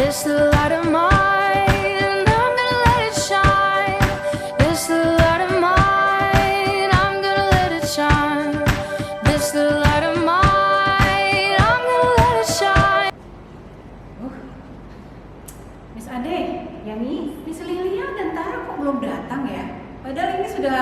This little light of mine, I'm gonna let it shine. This little light of mine, I'm gonna let it shine. This little light of mine, I'm gonna let it shine. Miss Ade, ya Miss Lilia dan Tara kok belum datang ya? Padahal ini sudah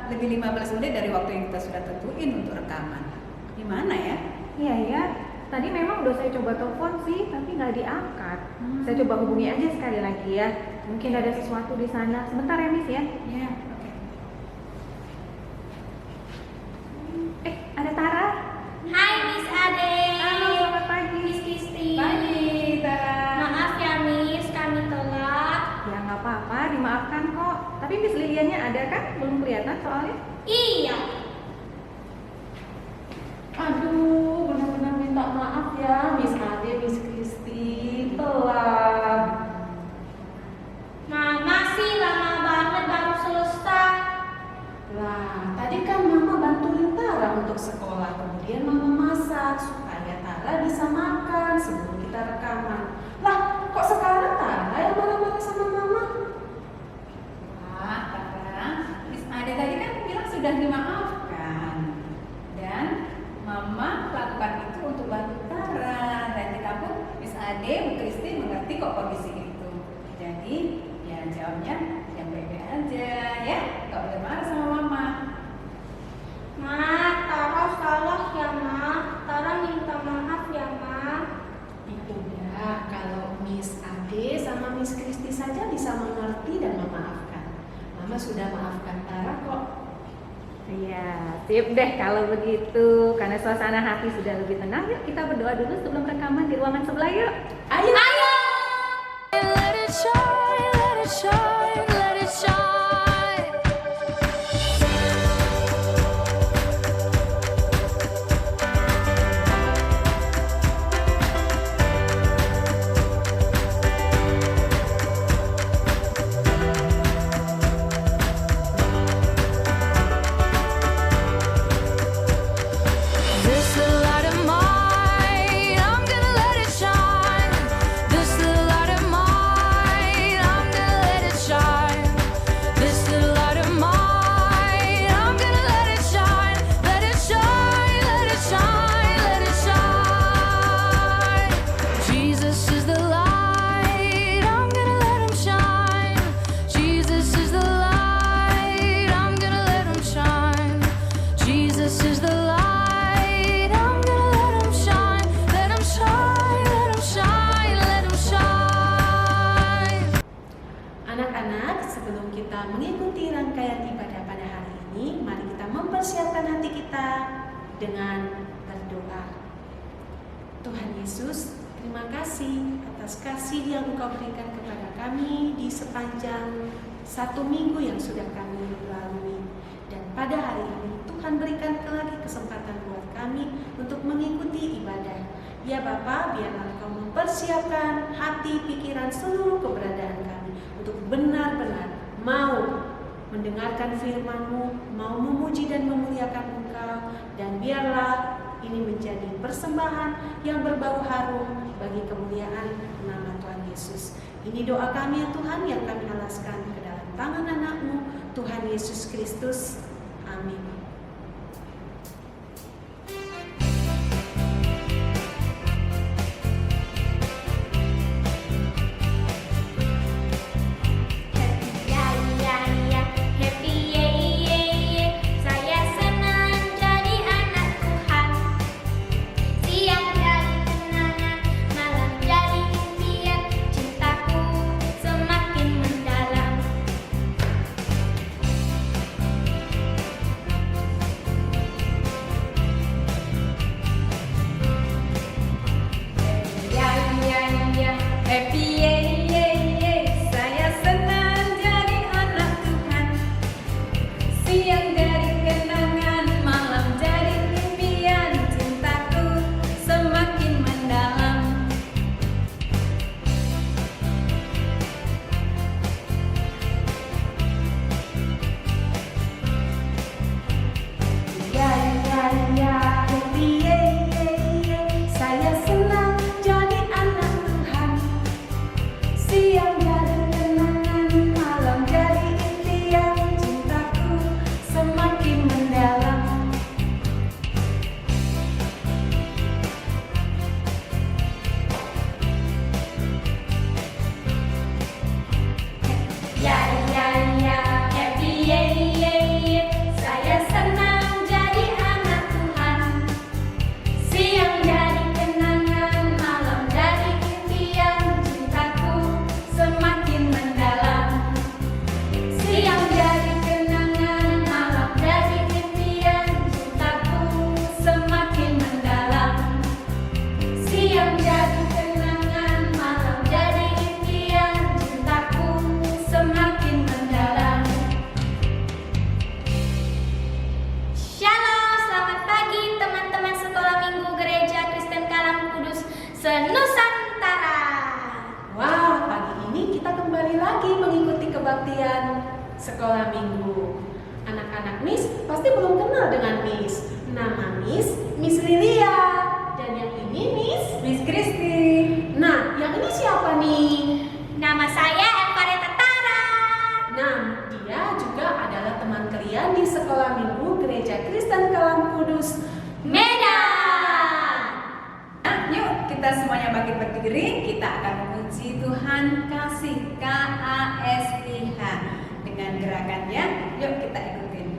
lebih 15 menit dari waktu yang kita sudah tentuin untuk rekaman. Gimana ya? Iya ya, tadi memang udah saya coba telepon sih, tapi nggak diangkat. Saya coba hubungi aja sekali lagi ya. Mungkin ada sesuatu di sana. Sebentar ya Miss ya. Iya, oke. Ada Tara. Hai Miss Ade. Halo, selamat pagi. Miss Kristi. Pagi, Tara. Maaf ya Miss, kami telat. Ya nggak apa-apa, dimaafkan kok. Tapi Miss Lilianya ada kan? Belum kelihatan soalnya. Iya. Aduh, benar-benar minta maaf ya Miss Ade, Miss Kristi, telat. Mama sih lama banget baru selesai. Lah, tadi kan Mama bantuin Tara untuk sekolah, kemudian Mama masak supaya Tara bisa makan sebelum kita rekaman. Lah, kok sekarang Tara yang marah-marah sama Mama? Wah, Tara, Miss Ade tadi kan bilang sudah dimaafkan. Dan Mama lakukan itu untuk bantu Tara. Dan kita pun Miss Ade, Bu Kristi mengerti kok kondisi itu. Jadi ya jawabnya yang baik-baik aja ya. Gak boleh marah sama Mama. Ma, Tara salah ya Ma. Tara minta maaf ya Ma. Udah, kalau Miss Ade sama Miss Kristi saja bisa mengerti dan memaafkan. Mama sudah maafkan Tara kok. Iya, sip deh kalau begitu. Karena suasana hati sudah lebih tenang, yuk kita berdoa dulu sebelum rekaman di ruangan sebelah yuk. Ayo! Let it shine, let it shine, let it shine. This little light of mine, I'm gonna let it shine. This little light of mine, I'm gonna let it shine. This little light of mine, I'm gonna let it shine. Let it shine, let it shine, let it shine. Jesus is the light, I'm gonna let him shine. Jesus is the light, I'm gonna let him shine. Jesus is the light, I'm gonna let him shine. Let him shine, let him shine, let him shine. Anak-anak, sebelum kita mengikuti rangkaian ibadah pada hari ini, mari kita mempersiapkan hati kita dengan berdoa. Tuhan Yesus, terima kasih atas kasih yang Engkau berikan kepada kami di sepanjang 1 minggu yang sudah kami lalui. Dan pada hari ini, Tuhan berikan lagi kesempatan buat kami untuk mengikuti ibadah. Ya Bapa, biarlah Engkau mempersiapkan hati, pikiran, seluruh keberadaan kami untuk benar-benar mau mendengarkan firman-Mu, mau memuji dan memuliakan Engkau, dan biarlah ini menjadi persembahan yang berbau harum bagi kemuliaan nama Tuhan Yesus. Ini doa kami ya Tuhan yang kami alaskan ke dalam tangan anak-Mu, Tuhan Yesus Kristus. Amin. Happy ya, saya senang jadi anak Tuhan. Siang jadi kenangan, malam jadi impian, cintaku semakin mendalam. senusantara. Wah, pagi ini kita kembali lagi mengikuti kebaktian sekolah minggu. Anak-anak Miss pasti belum kenal dengan Miss. Nama Miss Lilia. Dan yang ini Miss Kristi. Nah, yang ini siapa nih? Nama saya Empareta Tara. Nah, dia juga adalah teman kalian di sekolah minggu Gereja Kristen Kalam Kudus, Medan. Nah, yuk kita semuanya bangkit berdiri. Kita akan memuji Tuhan Kasih, KASIH, dengan gerakannya. Yuk kita ikutin.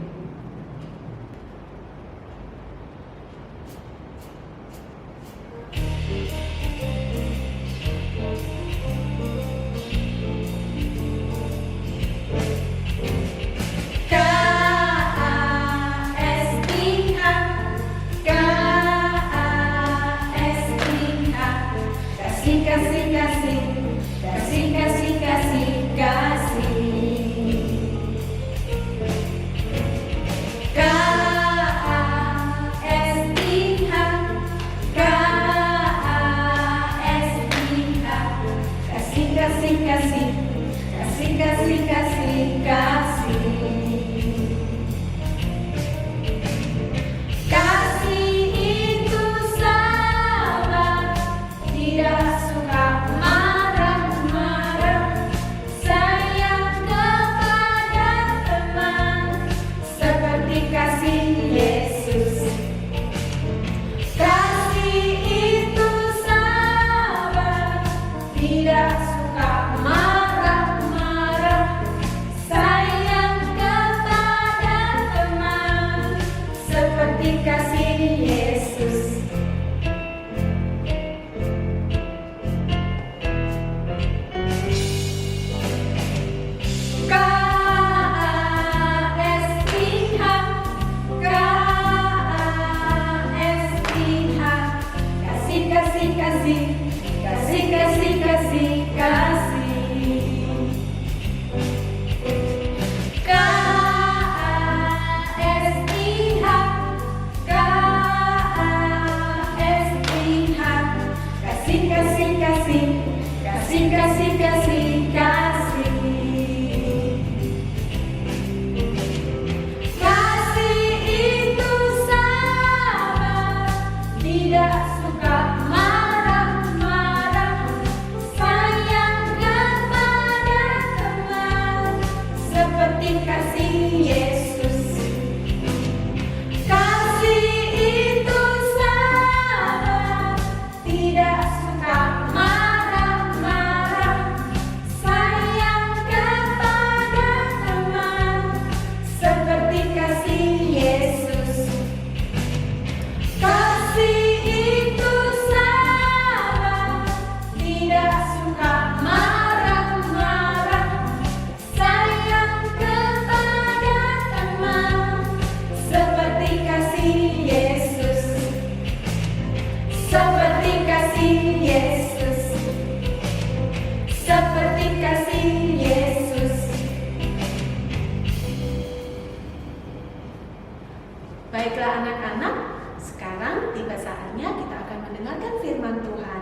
Baiklah anak-anak, sekarang tiba saatnya kita akan mendengarkan firman Tuhan.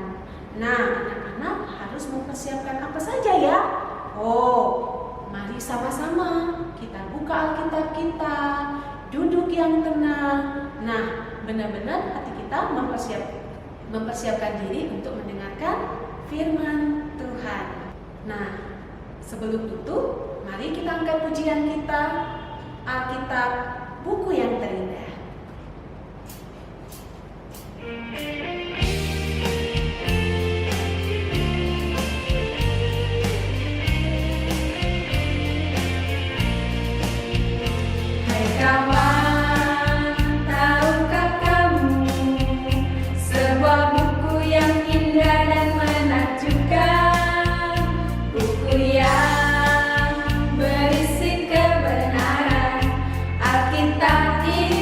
Nah, anak-anak harus mempersiapkan apa saja ya? Oh, mari sama-sama kita buka Alkitab kita, duduk yang tenang. Nah, benar-benar hati kita mempersiapkan diri untuk mendengarkan firman Tuhan. Nah, sebelum itu, mari kita angkat pujian kita, Alkitab, buku yang terindah. Hai kawan, tahukah kamu sebuah buku yang indah dan menakjubkan, buku yang berisi kebenaran, Alkitab ini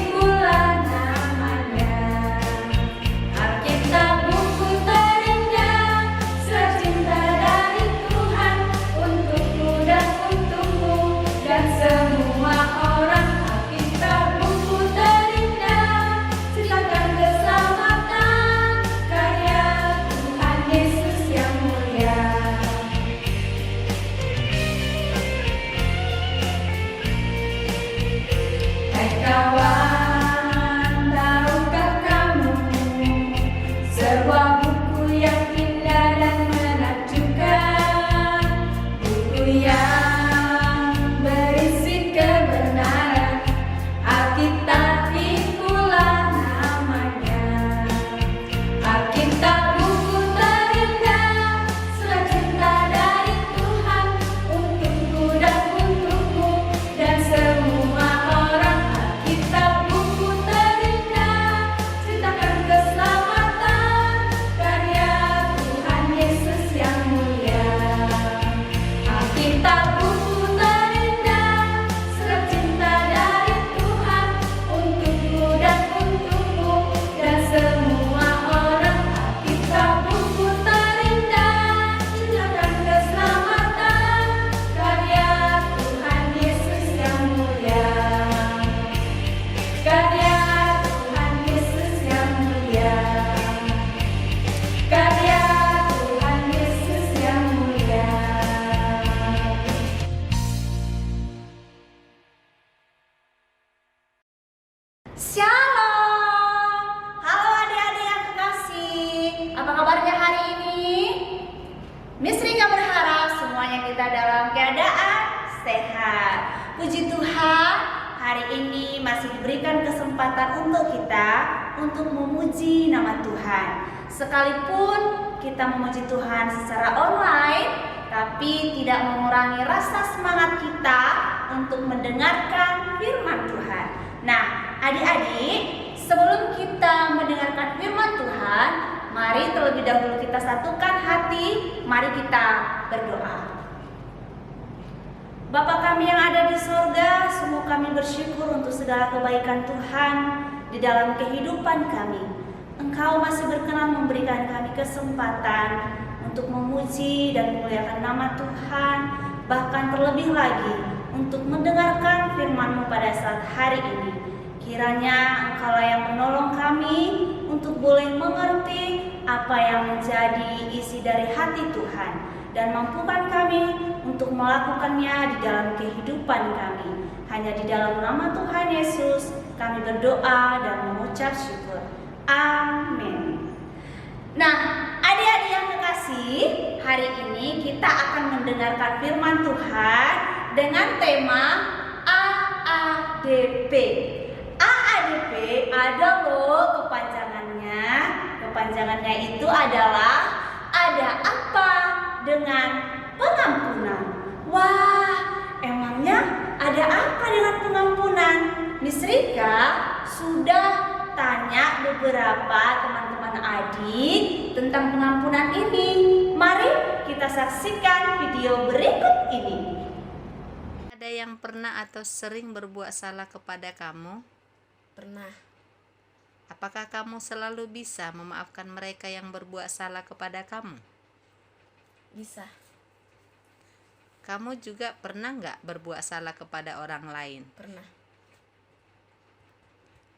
Puji Tuhan, hari ini masih diberikan kesempatan untuk kita untuk memuji nama Tuhan. Sekalipun kita memuji Tuhan secara online, tapi tidak mengurangi rasa semangat kita untuk mendengarkan firman Tuhan. Nah, adik-adik, sebelum kita mendengarkan firman Tuhan, mari terlebih dahulu kita satukan hati, mari kita berdoa. Bapa kami yang ada di surga, sungguh kami bersyukur untuk segala kebaikan Tuhan di dalam kehidupan kami. Engkau masih berkenan memberikan kami kesempatan untuk memuji dan memuliakan nama Tuhan, bahkan terlebih lagi untuk mendengarkan firman-Mu pada saat hari ini. Kiranya Engkaulah yang menolong kami untuk boleh mengerti apa yang menjadi isi dari hati Tuhan, dan mampukan kami untuk melakukannya di dalam kehidupan kami. Hanya di dalam nama Tuhan Yesus kami berdoa dan mengucap syukur. Amin. Nah, adik-adik yang kekasih, hari ini kita akan mendengarkan firman Tuhan dengan tema AADP. AADP ada loh kepanjangannya. Kepanjangannya itu adalah ada apa dengan pengampunan. Wah, emangnya ada apa dengan pengampunan? Miss Rika sudah tanya beberapa teman-teman adik tentang pengampunan ini. Mari kita saksikan video berikut ini. Ada yang pernah atau sering berbuat salah kepada kamu? Pernah. Apakah kamu selalu bisa memaafkan mereka yang berbuat salah kepada kamu? Bisa. Kamu juga pernah nggak berbuat salah kepada orang lain? Pernah.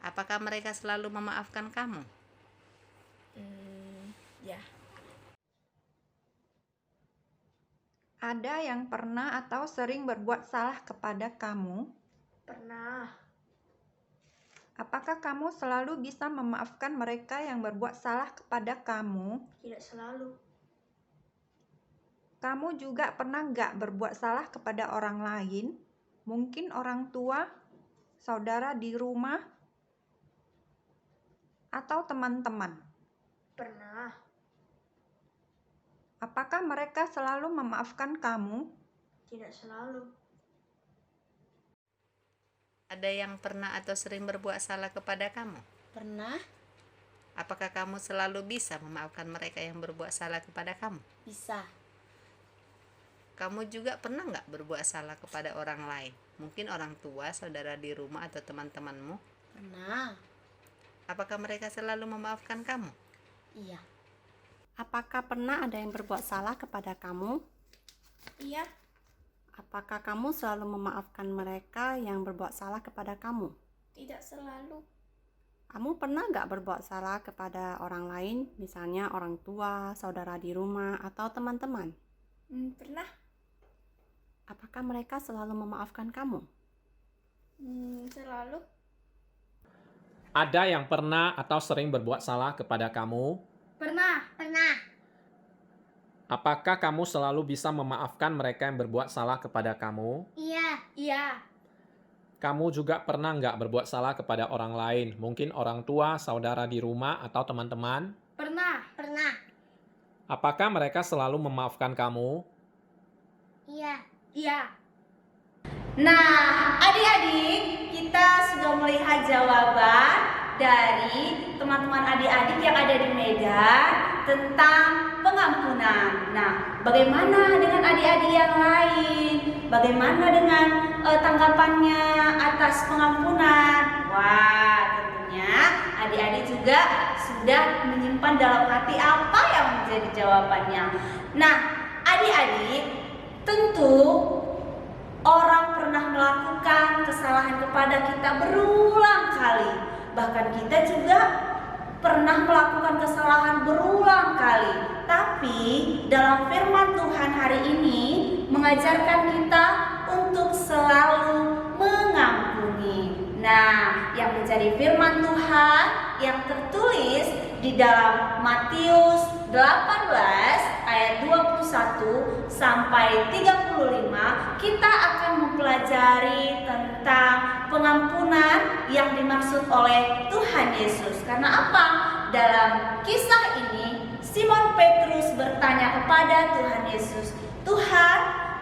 Apakah mereka selalu memaafkan kamu? Ya. Ada yang pernah atau sering berbuat salah kepada kamu? Pernah. Apakah kamu selalu bisa memaafkan mereka yang berbuat salah kepada kamu? Tidak selalu. Kamu juga pernah nggak berbuat salah kepada orang lain? Mungkin orang tua, saudara di rumah, atau teman-teman. Pernah. Apakah mereka selalu memaafkan kamu? Tidak selalu. Ada yang pernah atau sering berbuat salah kepada kamu? Pernah. Apakah kamu selalu bisa memaafkan mereka yang berbuat salah kepada kamu? Bisa. Kamu juga pernah nggak berbuat salah kepada orang lain? Mungkin orang tua, saudara di rumah, atau teman-temanmu? Pernah. Apakah mereka selalu memaafkan kamu? Iya. Apakah pernah ada yang berbuat salah kepada kamu? Iya. Apakah kamu selalu memaafkan mereka yang berbuat salah kepada kamu? Tidak selalu. Kamu pernah nggak berbuat salah kepada orang lain, misalnya orang tua, saudara di rumah, atau teman-teman? Pernah. Apakah mereka selalu memaafkan kamu? Selalu. Ada yang pernah atau sering berbuat salah kepada kamu? Pernah. Pernah. Apakah kamu selalu bisa memaafkan mereka yang berbuat salah kepada kamu? Iya. Iya. Kamu juga pernah nggak berbuat salah kepada orang lain? Mungkin orang tua, saudara di rumah, atau teman-teman? Pernah. Pernah. Apakah mereka selalu memaafkan kamu? Iya. Iya. Nah, adik-adik, kita sudah melihat jawaban dari teman-teman adik-adik yang ada di Medan tentang pengampunan. Nah, bagaimana dengan adik-adik yang lain? Bagaimana dengan tanggapannya atas pengampunan? Wah, tentunya adik-adik juga sudah menyimpan dalam hati apa yang menjadi jawabannya. Nah, adik-adik, tentu orang pernah melakukan kesalahan kepada kita berulang kali. Bahkan kita juga pernah melakukan kesalahan berulang kali. Tapi dalam firman Tuhan hari ini mengajarkan kita untuk selalu mengampuni. Nah, yang menjadi firman Tuhan yang tertulis di Di dalam Matius 18 ayat 21 sampai 35 kita akan mempelajari tentang pengampunan yang dimaksud oleh Tuhan Yesus. Karena apa? Dalam kisah ini Simon Petrus bertanya kepada Tuhan Yesus, "Tuhan,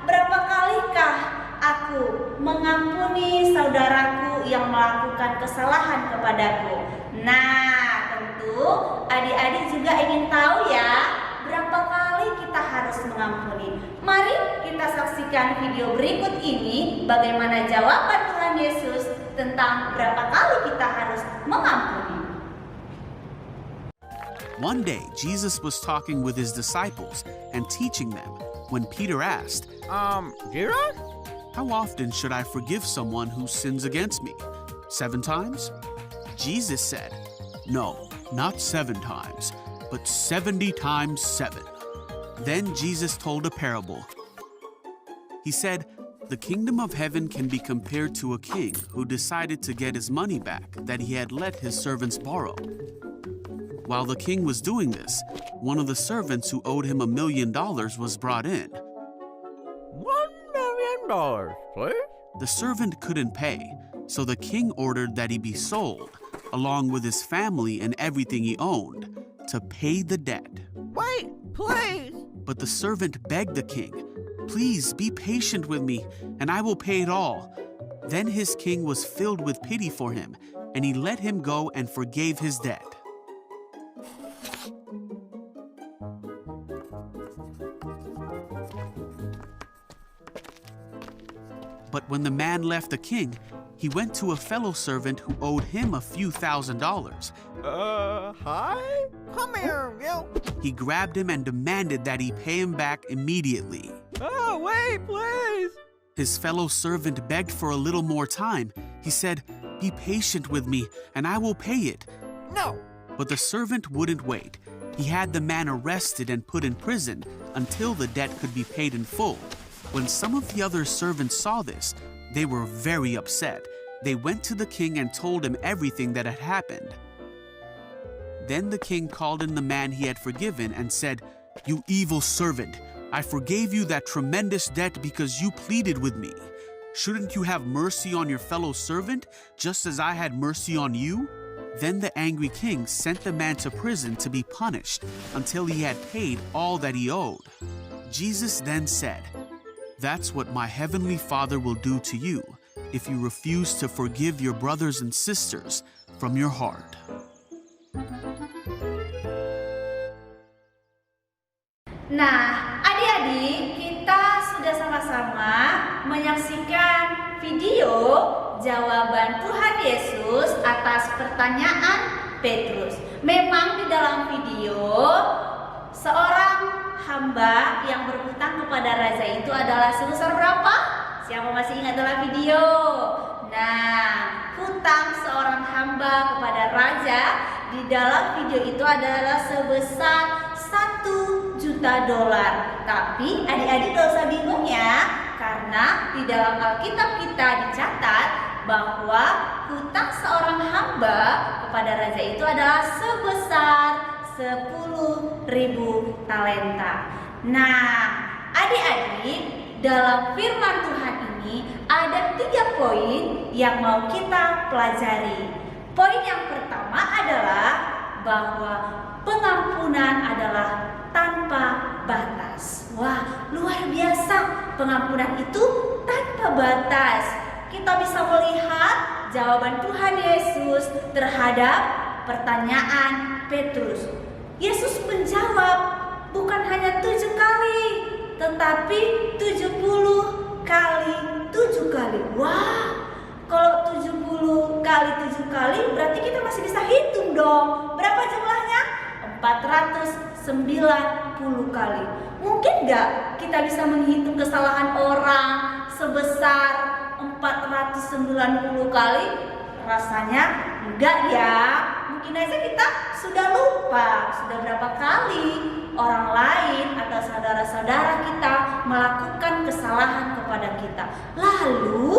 berapa kalikah aku mengampuni saudaraku yang melakukan kesalahan kepadaku?" Nah, tentu adik-adik juga ingin tahu ya, berapa kali kita harus mengampuni. Mari kita saksikan video berikut ini bagaimana jawaban Tuhan Yesus tentang berapa kali kita harus mengampuni. One day, Jesus was talking with his disciples and teaching them when Peter asked, Jesus? "How often should I forgive someone who sins against me? 7 times?" Jesus said, "No, not 7 times, but 70 times 7. Then Jesus told a parable. He said, "The kingdom of heaven can be compared to a king who decided to get his money back that he had let his servants borrow. While the king was doing this, one of the servants who owed him $1 million was brought in. $1 million, please? The servant couldn't pay, so the king ordered that he be sold, along with his family and everything he owned, to pay the debt. Wait, please! But the servant begged the king, 'Please be patient with me, and I will pay it all.' Then his king was filled with pity for him, and he let him go and forgave his debt." But when the man left the king, he went to a fellow servant who owed him a few $1,000s. Hi? Come here, you. He grabbed him and demanded that he pay him back immediately. Oh, wait, please. His fellow servant begged for a little more time. He said, "Be patient with me, and I will pay it." No. But the servant wouldn't wait. He had the man arrested and put in prison until the debt could be paid in full. When some of the other servants saw this, they were very upset. They went to the king and told him everything that had happened. Then the king called in the man he had forgiven and said, "You evil servant, I forgave you that tremendous debt because you pleaded with me. Shouldn't you have mercy on your fellow servant, just as I had mercy on you?" Then the angry king sent the man to prison to be punished until he had paid all that he owed. Jesus then said, "That's what my heavenly Father will do to you if you refuse to forgive your brothers and sisters from your heart." Nah, adik-adik, kita sudah sama-sama menyaksikan video jawaban Tuhan Yesus atas pertanyaan Petrus. Memang di dalam video, seorang hamba yang berhutang kepada raja itu adalah sebesar berapa? Siapa masih ingat dalam video? Nah, hutang seorang hamba kepada raja di dalam video itu adalah sebesar $1 juta. Tapi adik-adik gak usah bingung ya, karena di dalam Alkitab kita dicatat bahwa hutang seorang hamba kepada raja itu adalah sebesar 10.000 talenta. Nah, adik-adik, dalam firman Tuhan ini ada 3 poin yang mau kita pelajari. Poin yang pertama adalah bahwa pengampunan adalah tanpa batas. Wah, luar biasa. Pengampunan itu tanpa batas. Kita bisa melihat jawaban Tuhan Yesus terhadap pertanyaan Petrus. Yesus menjawab bukan hanya 7 kali, tetapi 70 kali 7 kali. Wah, kalau 70 kali 7 kali berarti kita masih bisa hitung dong. Berapa jumlahnya? 490 kali. Mungkin nggak kita bisa menghitung kesalahan orang sebesar 490 kali? Rasanya enggak ya. Mungkin aja kita sudah lupa sudah berapa kali orang lain atau saudara-saudara kita melakukan kesalahan kepada kita. Lalu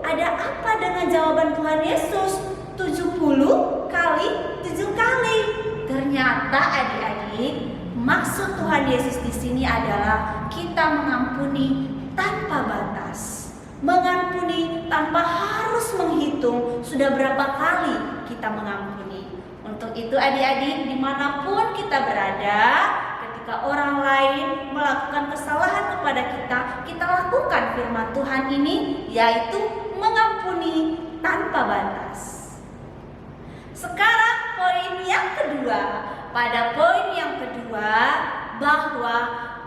ada apa dengan jawaban Tuhan Yesus? 70 kali 7 kali. Ternyata ternyata adik-adik, maksud Tuhan Yesus di sini adalah kita mengampuni tanpa batas. Mengampuni tanpa harus menghitung sudah berapa kali kita mengampuni. Untuk itu adik-adik, dimanapun kita berada, ketika orang lain melakukan kesalahan kepada kita, kita lakukan firman Tuhan ini, yaitu mengampuni tanpa batas. Sekarang poin yang kedua. Pada poin yang kedua, bahwa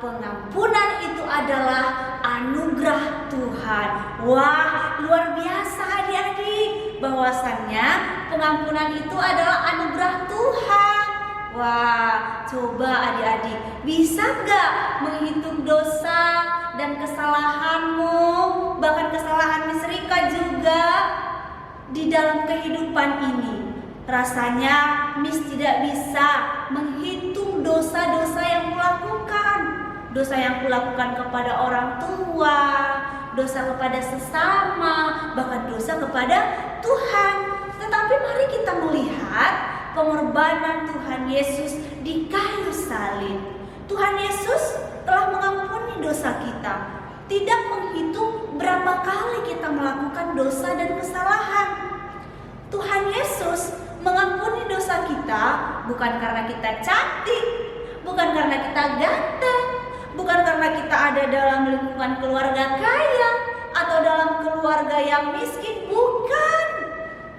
pengampunan itu adalah anugerah Tuhan. Wah, luar biasa adik-adik, bahwasannya pengampunan itu adalah anugerah Tuhan. Wah, coba adik-adik, bisa nggak menghitung dosa dan kesalahanmu, bahkan kesalahan Miss Rika juga di dalam kehidupan ini? Rasanya Miss tidak bisa menghitung dosa-dosa yang kulakukan. Dosa yang kulakukan kepada orang tua, dosa kepada sesama, bahkan dosa kepada Tuhan. Tetapi mari kita melihat pengorbanan Tuhan Yesus di kayu salib. Tuhan Yesus telah mengampuni dosa kita, tidak menghitung berapa kali kita melakukan dosa dan kesalahan. Tuhan Yesus mengampuni dosa kita bukan karena kita cantik, bukan karena kita ganteng, bukan karena kita ada dalam lingkungan keluarga kaya atau dalam keluarga yang miskin, bukan.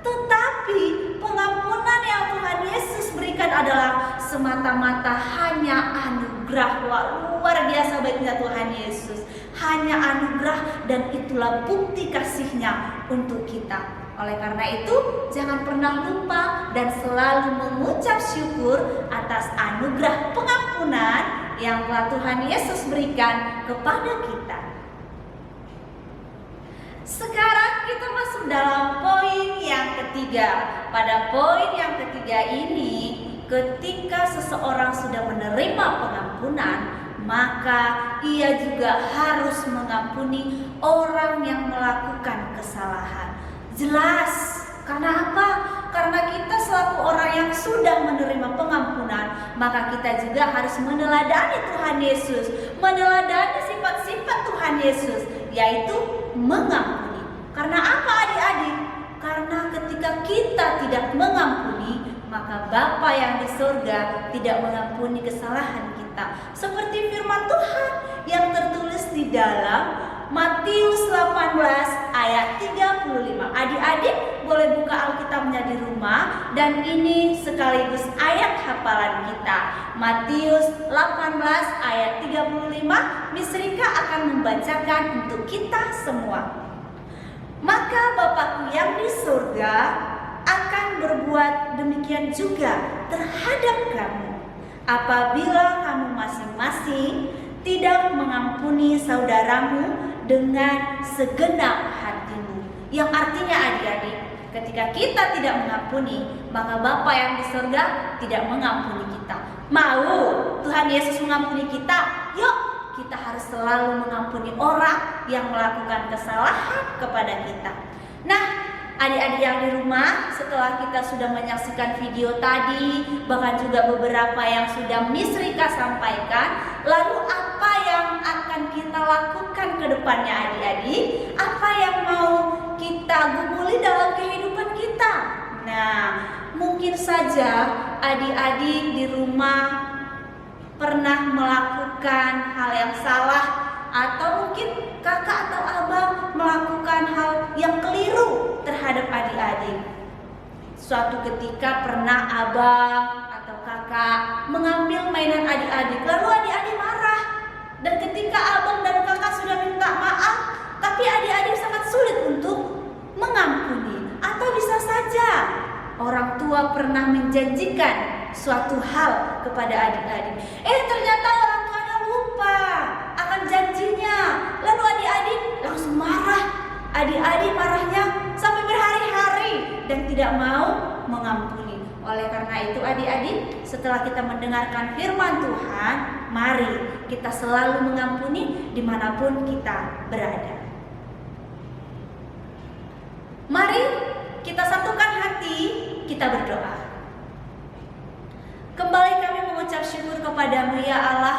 Tetapi pengampunan yang Tuhan Yesus berikan adalah semata-mata hanya anugerah. Wah, luar biasa baiknya Tuhan Yesus. Hanya anugerah, dan itulah bukti kasih-Nya untuk kita. Oleh karena itu, jangan pernah lupa dan selalu mengucap syukur atas anugerah pengampunan yang telah Tuhan Yesus berikan kepada kita. Sekarang kita masuk dalam poin yang ketiga. Pada poin yang ketiga ini, ketika seseorang sudah menerima pengampunan, maka ia juga harus mengampuni orang yang melakukan kesalahan. Jelas, karena apa? Karena kita selaku orang yang sudah menerima pengampunan, maka kita juga harus meneladani Tuhan Yesus, meneladani sifat-sifat Tuhan Yesus, yaitu mengampuni. Karena apa adik-adik? Karena ketika kita tidak mengampuni, maka Bapa yang di surga tidak mengampuni kesalahan kita. Seperti firman Tuhan yang tertulis di dalam Matius 18 ayat 35. Adik-adik boleh buka Alkitabnya di rumah, dan ini sekaligus ayat hafalan kita. Matius 18 ayat 35, Miss Rika akan membacakan untuk kita semua. Maka Bapakku yang di surga akan berbuat demikian juga terhadap kamu, apabila kamu masing-masing tidak mengampuni saudaramu dengan segenap hatimu. Yang artinya adik-adik, ketika kita tidak mengampuni, maka Bapa yang di surga tidak mengampuni kita. Mau Tuhan Yesus mengampuni kita? Yuk, kita harus selalu mengampuni orang yang melakukan kesalahan kepada kita. Nah, adik-adik yang di rumah, setelah kita sudah menyaksikan video tadi, bahkan juga beberapa yang sudah Miss Rika sampaikan, lalu apa yang akan kita lakukan ke depannya adik-adik? Apa yang mau kita gumuli dalam kehidupan kita? Nah, mungkin saja adik-adik di rumah pernah melakukan hal yang salah, atau mungkin kakak atau abang melakukan hal yang keliru terhadap adik-adik. Suatu ketika pernah abang atau kakak mengambil mainan adik-adik, lalu adik-adik marah. Dan ketika abang dan kakak sudah minta maaf, tapi adik-adik sangat sulit untuk mengampuni. Atau bisa saja orang tua pernah menjanjikan suatu hal kepada adik-adik, ternyata orang tuanya lupa akan janjinya, lalu adik-adik langsung marah. Adik-adik marahnya sampai berhari-hari dan tidak mau mengampuni. Oleh karena itu adik-adik, setelah kita mendengarkan firman Tuhan, mari kita selalu mengampuni dimanapun kita berada. Mari kita satukan hati, kita berdoa. Kembali kami bersyukur kepadamu ya Allah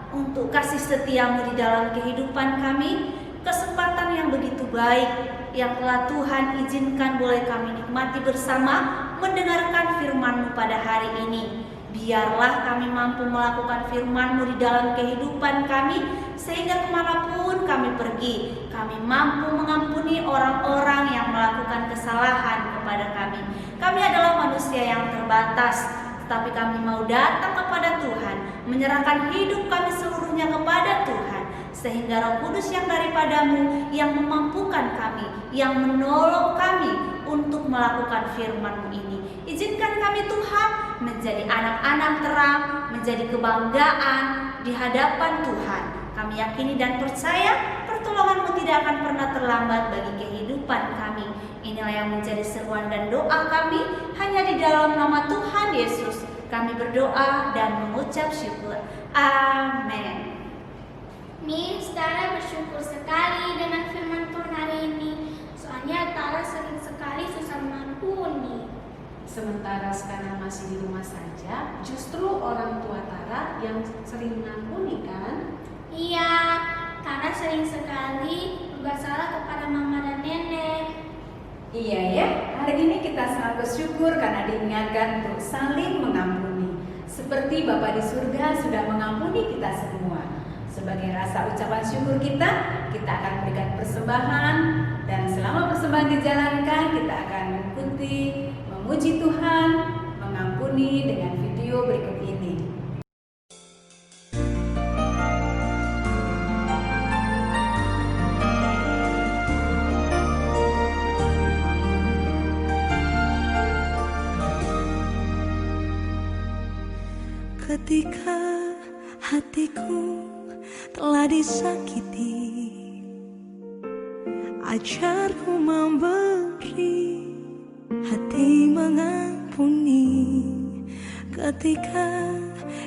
untuk kasih setiamu di dalam kehidupan kami, kesempatan yang begitu baik yang telah Tuhan izinkan boleh kami nikmati bersama mendengarkan firman-Mu pada hari ini. Biarlah kami mampu melakukan firman-Mu di dalam kehidupan kami, sehingga kemanapun kami pergi, kami mampu mengampuni orang-orang yang melakukan kesalahan kepada kami. Kami adalah manusia yang terbatas, tetapi kami mau datang kepada Tuhan, menyerahkan hidup kami seluruhnya kepada Tuhan, sehingga Roh Kudus yang daripadamu yang memampukan kami, yang menolong kami untuk melakukan firman-Mu ini. Izinkan kami Tuhan menjadi anak-anak terang, menjadi kebanggaan di hadapan Tuhan. Kami yakini dan percaya pertolongan-Mu tidak akan pernah terlambat bagi kehidupan kami. Inilah yang menjadi seruan dan doa kami, hanya di dalam nama Tuhan Yesus kami berdoa dan mengucap syukur. Amin. Miss, Tara bersyukur sekali dengan firman Tuhan hari ini. Soalnya Tara sering sekali susah mengampuni. Sementara sekarang masih di rumah saja, justru orang tua Tara yang sering mengampuni kan? Iya, Tara sering sekali berbuat salah kepada mama dan nenek. Iya ya, hari ini kita sangat bersyukur karena diingatkan untuk saling mengampuni. Seperti Bapa di surga sudah mengampuni kita semua. Sebagai rasa ucapan syukur kita akan berikan persembahan, dan selama persembahan dijalankan, kita akan mengikuti, memuji Tuhan, mengampuni dengan video berikut ini. Ketika hatiku telah disakiti, ajarku memberi, hati mengampuni. Ketika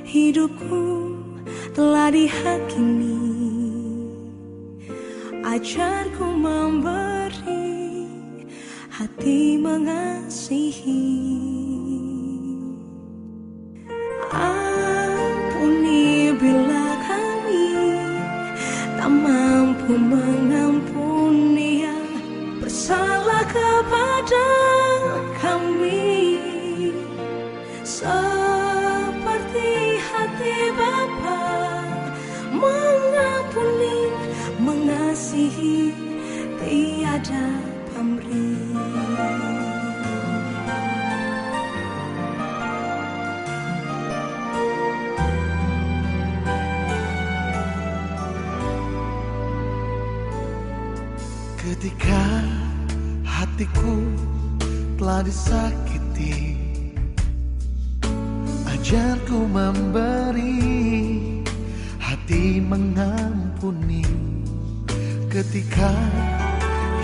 hidupku telah dihakimi, ajarku memberi, hati mengasihi. Ampuni bila kami tak mampu mengampuni yang bersalah kepada kami, seperti hati Bapa mengampuni, mengasihi, tiada pamrih. Ketika hatiku telah disakiti, ajarku memberi, hati mengampuni. Ketika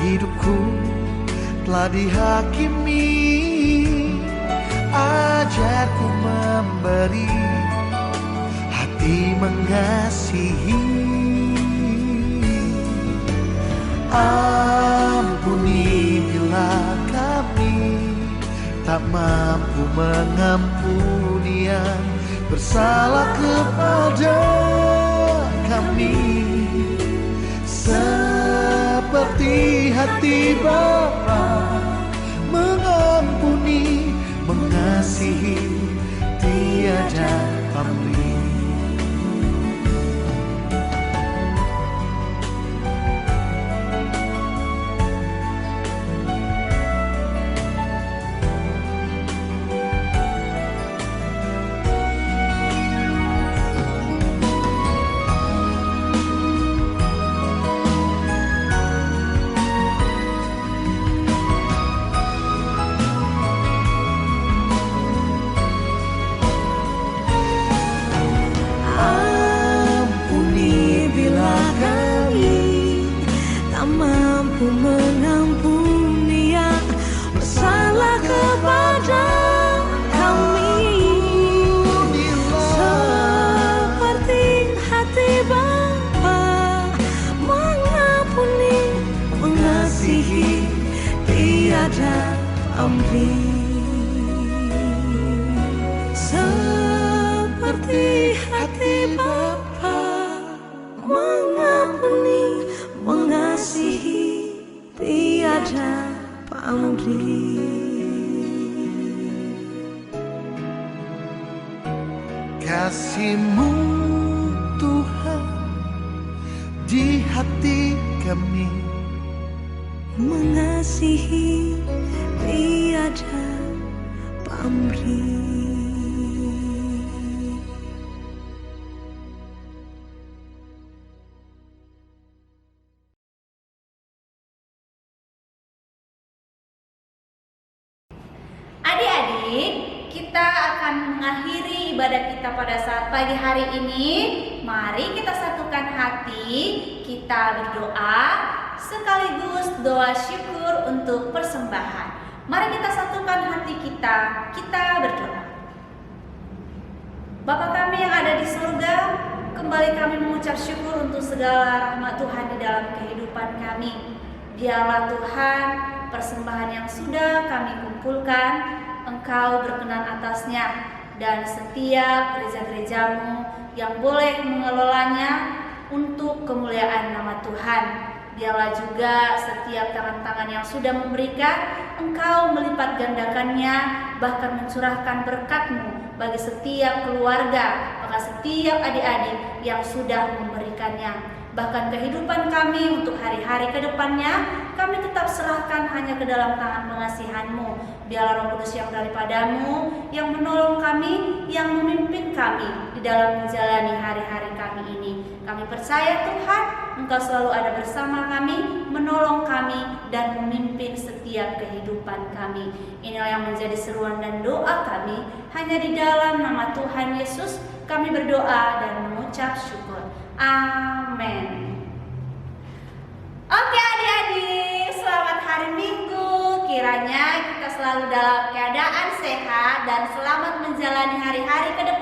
hidupku telah dihakimi, ajarku memberi, hati mengasihi. Ampuni bila kami tak mampu mengampuni yang bersalah kepada kami, seperti hati Bapa mengampuni, mengasihi, tiada pamrih. seperti hati Bapa, mengampuni, mengasihi, tiada pamrih. Kasih-Mu Tuhan di hati kami, mengasihi, tiada pamrih. Adik-adik, kita akan mengakhiri ibadah kita pada saat pagi hari ini. Mari kita satukan hati, kita berdoa sekaligus doa syukur untuk persembahan. Mari kita satukan hati kita berdoa. Bapa kami yang ada di surga, kembali kami mengucap syukur untuk segala rahmat Tuhan di dalam kehidupan kami. Dialah Tuhan, persembahan yang sudah kami kumpulkan, Engkau berkenan atasnya, dan setiap gereja-gerejamu yang boleh mengelolanya untuk kemuliaan nama Tuhan. Dialah juga setiap tangan-tangan yang sudah memberikan, Engkau melipat gandakannya, bahkan mencurahkan berkat-Mu bagi setiap keluarga, bagi setiap adik-adik yang sudah memberikannya. Bahkan kehidupan kami untuk hari-hari ke depannya, kami tetap serahkan hanya ke dalam tangan pengasihan-Mu. Biarlah Roh Kudus yang daripada-Mu yang menolong kami, yang memimpin kami di dalam menjalani hari-hari kami ini. Kami percaya Tuhan, Engkau selalu ada bersama kami, menolong kami, dan memimpin setiap kehidupan kami. Inilah yang menjadi seruan dan doa kami. Hanya di dalam nama Tuhan Yesus kami berdoa dan mengucap syukur. Amin. Oke adik-adik, selamat hari Minggu. Kiranya kita selalu dalam keadaan sehat dan selamat menjalani hari-hari ke depan.